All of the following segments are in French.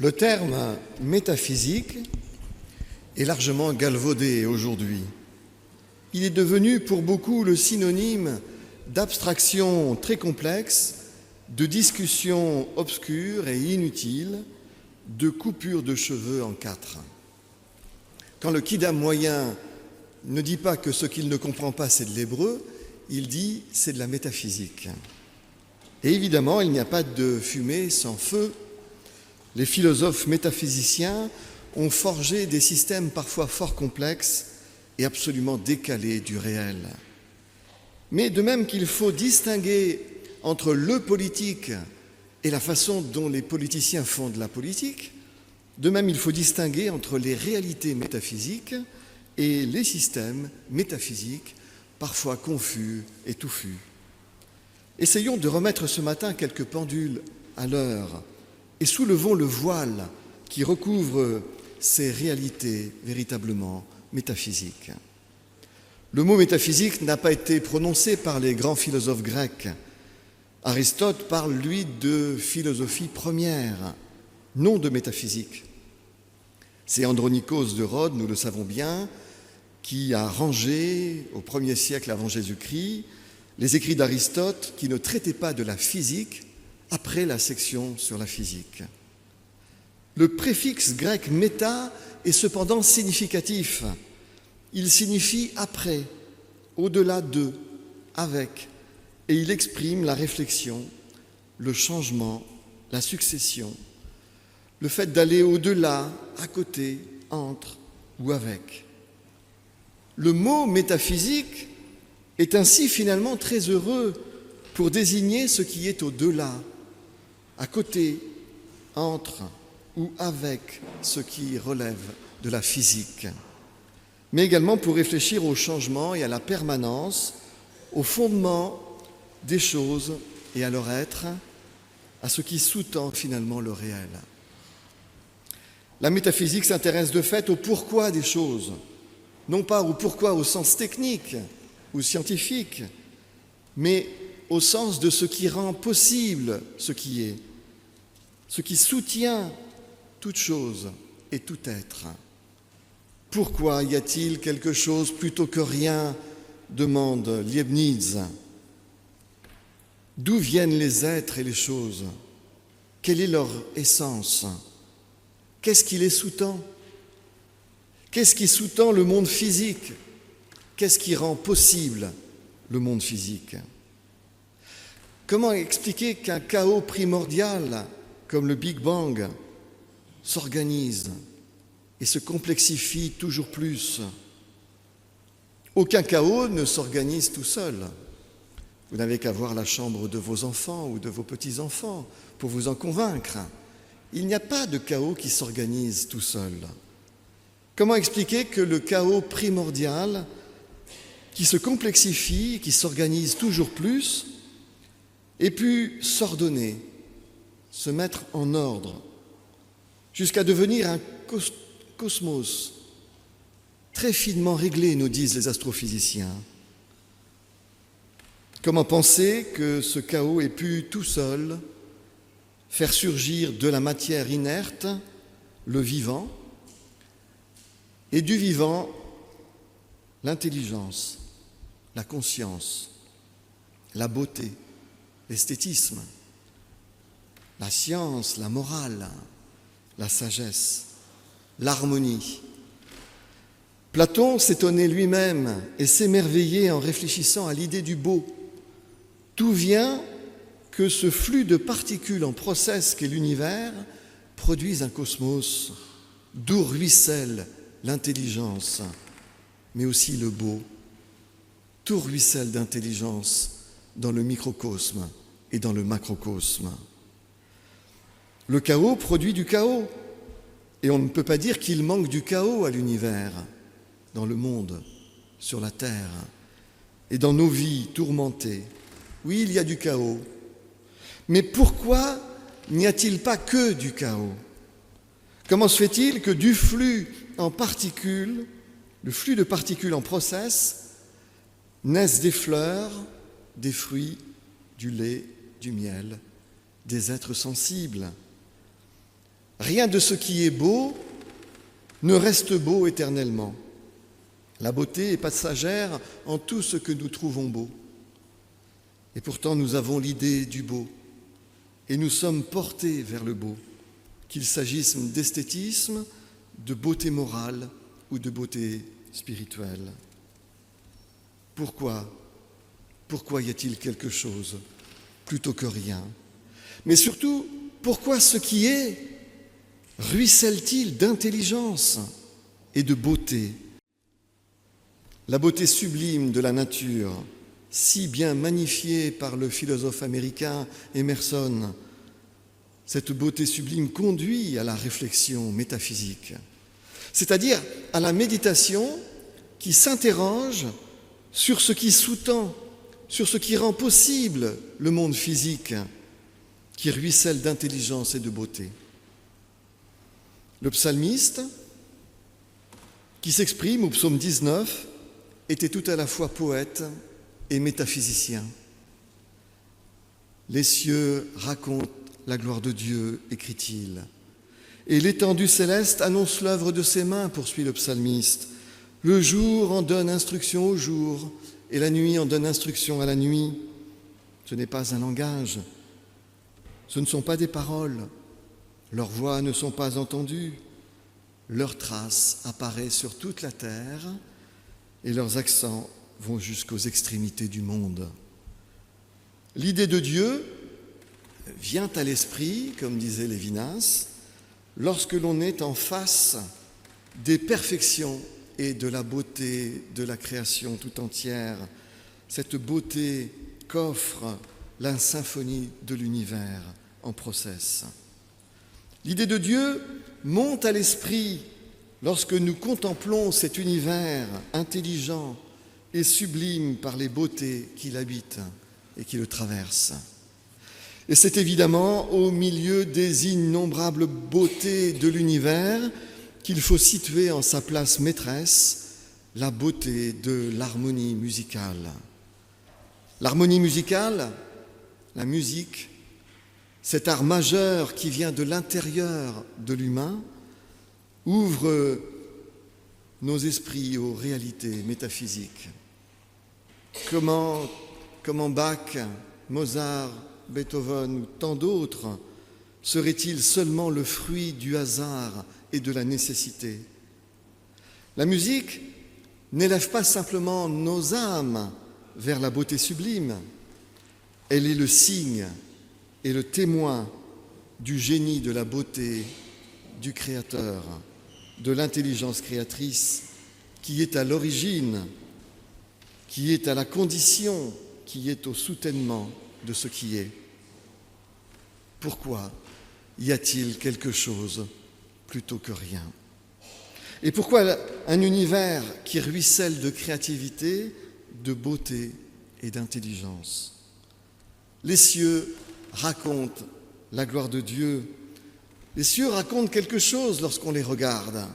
Le terme métaphysique est largement galvaudé aujourd'hui. Il est devenu pour beaucoup le synonyme d'abstractions très complexes, de discussions obscures et inutiles, de coupures de cheveux en quatre. Quand le kidam moyen ne dit pas que ce qu'il ne comprend pas c'est de l'hébreu, il dit c'est de la métaphysique. Et évidemment, il n'y a pas de fumée sans feu. Les philosophes métaphysiciens ont forgé des systèmes parfois fort complexes et absolument décalés du réel. Mais de même qu'il faut distinguer entre le politique et la façon dont les politiciens font de la politique, de même il faut distinguer entre les réalités métaphysiques et les systèmes métaphysiques, parfois confus et touffus. Essayons de remettre ce matin quelques pendules à l'heure et soulevons le voile qui recouvre ces réalités véritablement métaphysiques. Le mot métaphysique n'a pas été prononcé par les grands philosophes grecs. Aristote parle, lui, de philosophie première, non de métaphysique. C'est Andronikos de Rhodes, nous le savons bien, qui a rangé, au 1er siècle avant Jésus-Christ, les écrits d'Aristote qui ne traitaient pas de la physique après la section sur la physique. Le préfixe grec « méta » est cependant significatif. Il signifie « après », « au-delà de »,« avec », et il exprime la réflexion, le changement, la succession, le fait d'aller au-delà, à côté, entre ou avec. Le mot « métaphysique » est ainsi finalement très heureux pour désigner ce qui est au-delà, à côté, entre ou avec ce qui relève de la physique, mais également pour réfléchir au changement et à la permanence, au fondement des choses et à leur être, à ce qui sous-tend finalement le réel. La métaphysique s'intéresse de fait au pourquoi des choses, non pas au pourquoi au sens technique ou scientifique, mais au sens de ce qui rend possible ce qui est, ce qui soutient toute chose et tout être. Pourquoi y a-t-il quelque chose plutôt que rien, demande Leibniz. D'où viennent les êtres et les choses? Quelle est leur essence? Qu'est-ce qui les sous-tend? Qu'est-ce qui sous-tend le monde physique? Qu'est-ce qui rend possible le monde physique? Comment expliquer qu'un chaos primordial, comme le Big Bang, s'organise et se complexifie toujours plus? Aucun chaos ne s'organise tout seul. Vous n'avez qu'à voir la chambre de vos enfants ou de vos petits-enfants pour vous en convaincre. Il n'y a pas de chaos qui s'organise tout seul. Comment expliquer que le chaos primordial, qui se complexifie, qui s'organise toujours plus, ait pu s'ordonner, se mettre en ordre, jusqu'à devenir un cosmos très finement réglé, nous disent les astrophysiciens? Comment penser que ce chaos ait pu tout seul faire surgir de la matière inerte le vivant, et du vivant l'intelligence, la conscience, la beauté, l'esthétisme, la science, la morale, la sagesse, l'harmonie? Platon s'étonnait lui-même et s'émerveillait en réfléchissant à l'idée du beau. D'où vient que ce flux de particules en process qu'est l'univers produise un cosmos? D'où ruisselle l'intelligence, mais aussi le beau? Tout ruisselle d'intelligence dans le microcosme et dans le macrocosme. Le chaos produit du chaos, et on ne peut pas dire qu'il manque du chaos à l'univers, dans le monde, sur la terre, et dans nos vies tourmentées. Oui, il y a du chaos. Mais pourquoi n'y a-t-il pas que du chaos? Comment se fait-il que du flux en particules, le flux de particules en process, naissent des fleurs, des fruits, du lait, du miel, des êtres sensibles? Rien de ce qui est beau ne reste beau éternellement. La beauté est passagère en tout ce que nous trouvons beau. Et pourtant, nous avons l'idée du beau et nous sommes portés vers le beau, qu'il s'agisse d'esthétisme, de beauté morale ou de beauté spirituelle. Pourquoi y a-t-il quelque chose plutôt que rien? Mais surtout, pourquoi ce qui est ruisselle-t-il d'intelligence et de beauté? La beauté sublime de la nature, si bien magnifiée par le philosophe américain Emerson, cette beauté sublime conduit à la réflexion métaphysique, c'est-à-dire à la méditation qui s'interroge sur ce qui sous-tend, sur ce qui rend possible le monde physique, qui ruisselle d'intelligence et de beauté. Le psalmiste, qui s'exprime au psaume 19, était tout à la fois poète et métaphysicien. Les cieux racontent la gloire de Dieu, écrit-il. Et l'étendue céleste annonce l'œuvre de ses mains, poursuit le psalmiste. Le jour en donne instruction au jour, et la nuit en donne instruction à la nuit. Ce n'est pas un langage, ce ne sont pas des paroles, leurs voix ne sont pas entendues, leurs traces apparaissent sur toute la terre, et leurs accents vont jusqu'aux extrémités du monde. L'idée de Dieu vient à l'esprit, comme disait Lévinas, lorsque l'on est en face des perfections et de la beauté de la création tout entière, cette beauté qu'offre la symphonie de l'univers en process. L'idée de Dieu monte à l'esprit lorsque nous contemplons cet univers intelligent et sublime par les beautés qui l'habitent et qui le traversent. Et c'est évidemment au milieu des innombrables beautés de l'univers qu'il faut situer en sa place maîtresse la beauté de l'harmonie musicale. L'harmonie musicale, la musique, cet art majeur qui vient de l'intérieur de l'humain, ouvre nos esprits aux réalités métaphysiques. Comment Bach, Mozart, Beethoven ou tant d'autres seraient-ils seulement le fruit du hasard et de la nécessité? La musique n'élève pas simplement nos âmes vers la beauté sublime, elle est le signe et le témoin du génie de la beauté du Créateur, de l'intelligence créatrice qui est à l'origine, qui est à la condition, qui est au soutènement de ce qui est. Pourquoi y a-t-il quelque chose plutôt que rien? Et pourquoi un univers qui ruisselle de créativité, de beauté et d'intelligence? Les cieux racontent la gloire de Dieu. Les cieux racontent quelque chose lorsqu'on les regarde.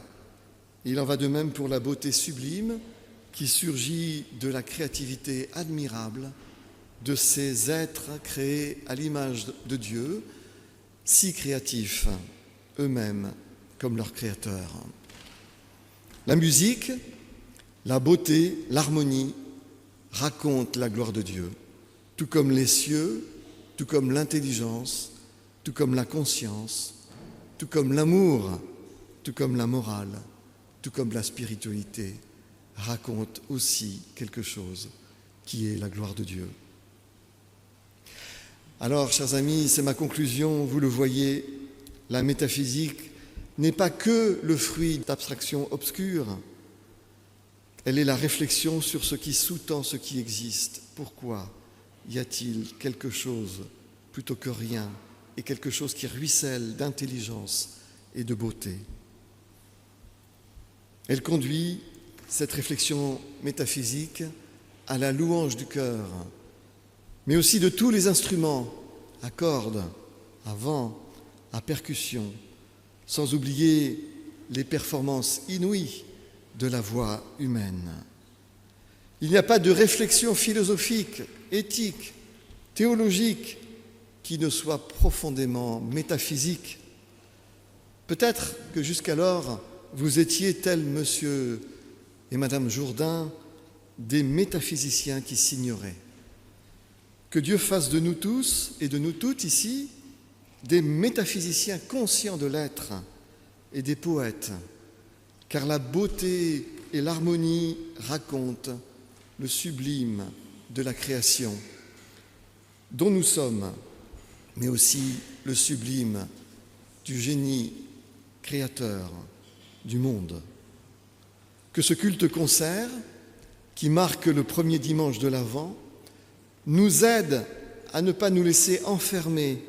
Il en va de même pour la beauté sublime qui surgit de la créativité admirable de ces êtres créés à l'image de Dieu, si créatifs eux-mêmes comme leur Créateur. La musique, la beauté, l'harmonie racontent la gloire de Dieu, tout comme les cieux, tout comme l'intelligence, tout comme la conscience, tout comme l'amour, tout comme la morale, tout comme la spiritualité, racontent aussi quelque chose qui est la gloire de Dieu. Alors, chers amis, c'est ma conclusion, vous le voyez, la métaphysique n'est pas que le fruit d'abstractions obscures, elle est la réflexion sur ce qui sous-tend ce qui existe. Pourquoi y a-t-il quelque chose plutôt que rien et quelque chose qui ruisselle d'intelligence et de beauté? Elle conduit, cette réflexion métaphysique, à la louange du cœur, mais aussi de tous les instruments, à cordes, à vent, à percussion, sans oublier les performances inouïes de la voix humaine. Il n'y a pas de réflexion philosophique, éthique, théologique qui ne soit profondément métaphysique. Peut-être que jusqu'alors, vous étiez, tels monsieur et madame Jourdain, des métaphysiciens qui s'ignoraient. Que Dieu fasse de nous tous et de nous toutes ici des métaphysiciens conscients de l'être et des poètes, car la beauté et l'harmonie racontent le sublime de la création, dont nous sommes, mais aussi le sublime du génie créateur du monde. Que ce culte-concert, qui marque le premier dimanche de l'Avent, nous aide à ne pas nous laisser enfermer,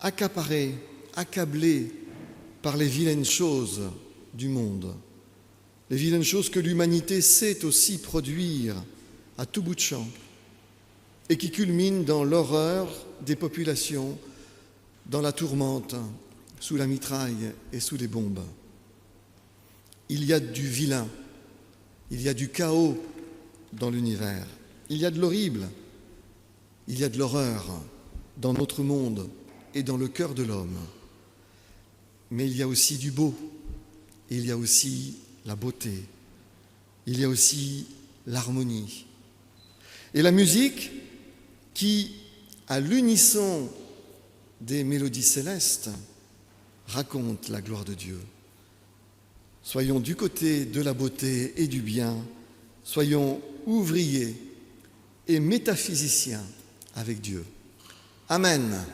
accaparer, accabler par les vilaines choses du monde, les vilaines choses que l'humanité sait aussi produire à tout bout de champ et qui culminent dans l'horreur des populations, dans la tourmente, sous la mitraille et sous les bombes. Il y a du vilain, il y a du chaos dans l'univers, il y a de l'horrible, il y a de l'horreur dans notre monde et dans le cœur de l'homme. Mais il y a aussi du beau, il y a aussi la beauté, il y a aussi l'harmonie. Et la musique qui, à l'unisson des mélodies célestes, raconte la gloire de Dieu. Soyons du côté de la beauté et du bien, soyons ouvriers et métaphysiciens avec Dieu. Amen.